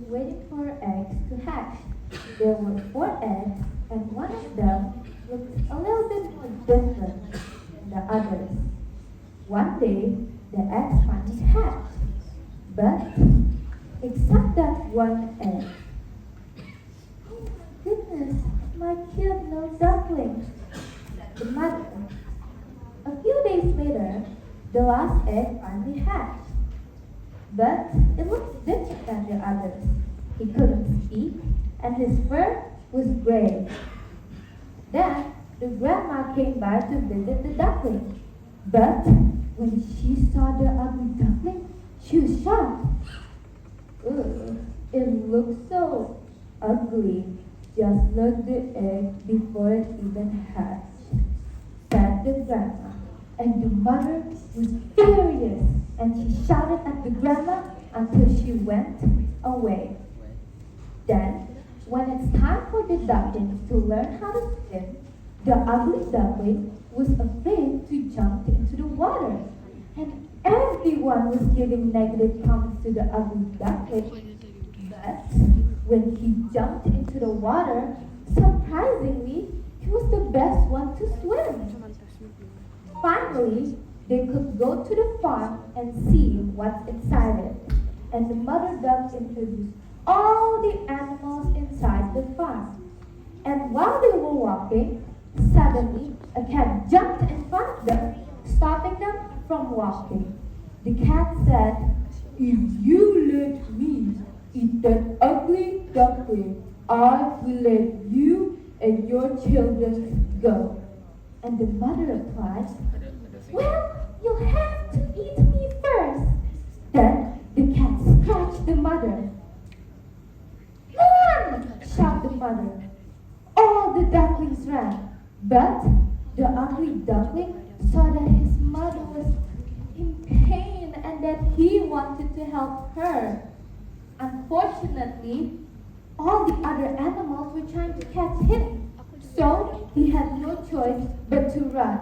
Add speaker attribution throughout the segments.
Speaker 1: waiting for her eggs to hatch. There were four eggs, and one of them looked a little bit more different than the others. One day, the eggs finally hatched, but except that one egg. Oh my goodness, my cute little duckling, said the mother. A few days later, the last egg finally hatched. But it looked different than the others. He couldn't speak, and his fur was gray. Then the grandma came by to visit the duckling. But when she saw the ugly duckling, she was shocked. Ugh, it looked so ugly, just like the egg before it even hatched, said the grandma. And the mother was furious, and she shouted at the grandma until she went away. Then, when it's time for the ducklings to learn how to swim, the ugly duckling was afraid to jump into the water. And everyone was giving negative comments to the ugly duckling. But when he jumped into the water, surprisingly, he was the best one to swim. Finally, they could go to the farm and see what's inside it. And the mother duck introduced all the animals inside the farm. And while they were walking, suddenly a cat jumped in front of them, stopping them from walking. The cat said, "If you let me eat that ugly duckling, I will let you and your children go." And the mother replied, "Well, you'll have to eat me first." Then the cat scratched the mother. "Run!" shouted the mother. All the ducklings ran, but the ugly duckling saw that his mother was in pain and that he wanted to help her. Unfortunately, all the other animals were trying to catch him, so he had no choice but to run.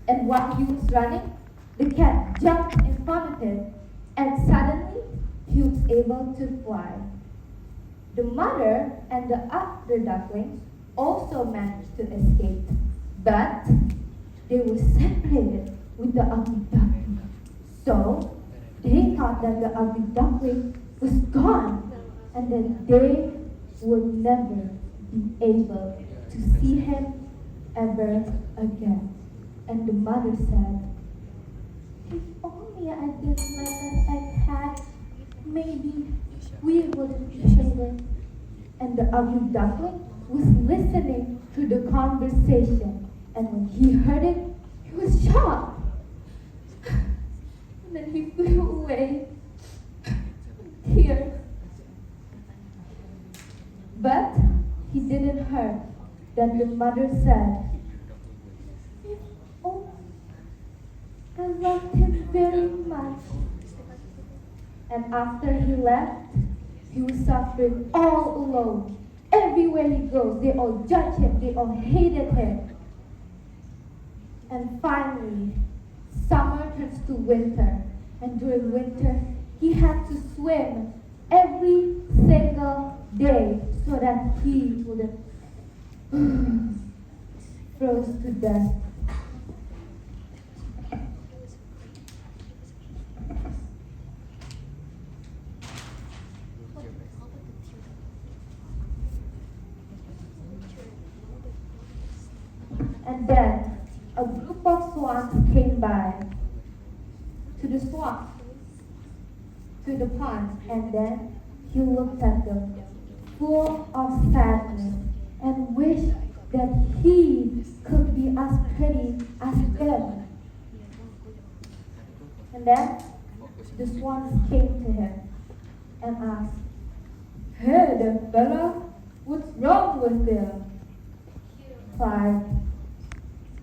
Speaker 1: And while he was running, the cat jumped in front of him, and suddenly he was able to fly. The mother and the other ducklings also managed to escape, but they were separated with the ugly duckling. So they thought that the ugly duckling was gone, and that they would never be able to see him ever again. And the mother said, "If only I didn't let that egg hatch, maybe we wouldn't be children." And the ugly duckling was listening to the conversation, and when he heard it, he was shocked. And then he flew away in tears. But he didn't hear that the mother said, "If only I loved him very much." And after he left, he was suffering all alone. Everywhere he goes, they all judged him, they all hated him. And finally, summer turns to winter. And during winter, he had to swim every single day so that he wouldn't froze to death. And then a group of swans came by to the swamp, to the pond, and then he looked at them full of sadness and wished that he could be as pretty as them. And then the swans came to him and asked, "Hey there, fella, what's wrong with them?" He replied,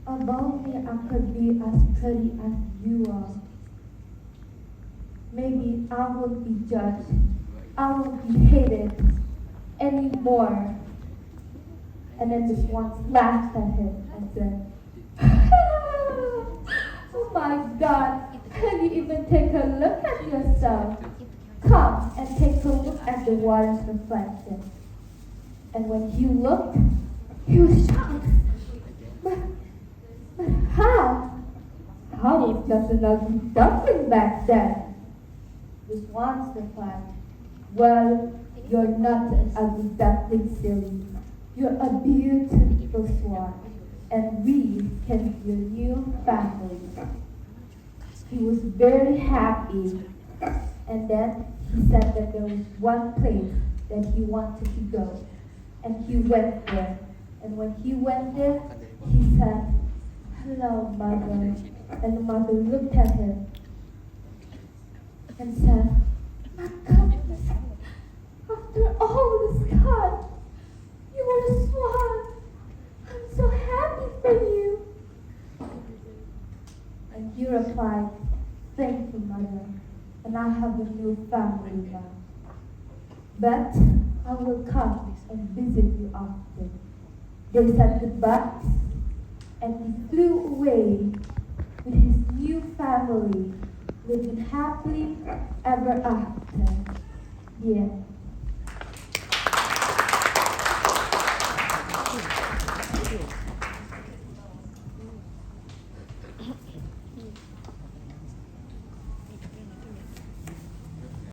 Speaker 1: "Above me I could be as pretty as you are. Maybe I won't be judged, I won't be hated anymore." And then the swans laughed at him and said, "Oh my God, can you even take a look at yourself? Come and take to look at the water's reflection. And when he looked, he was shocked. But, but how? I was just an ugly duckling back then. The swans replied, well, you're not an ugly duckling, silly. You're a beautiful swan, and we can be your new family. He was very happy, and then he said that there was one place that he wanted to go, and he went there. And when he went there, he said, hello, mother. And the mother looked at him and said, my goodness, after all this time, you were a swan. I'm so happy for you. And he replied, thank you, mother, and I have a new family now. But I will come and visit you often. They said goodbye, and he flew away with his new family, living happily ever after. The end.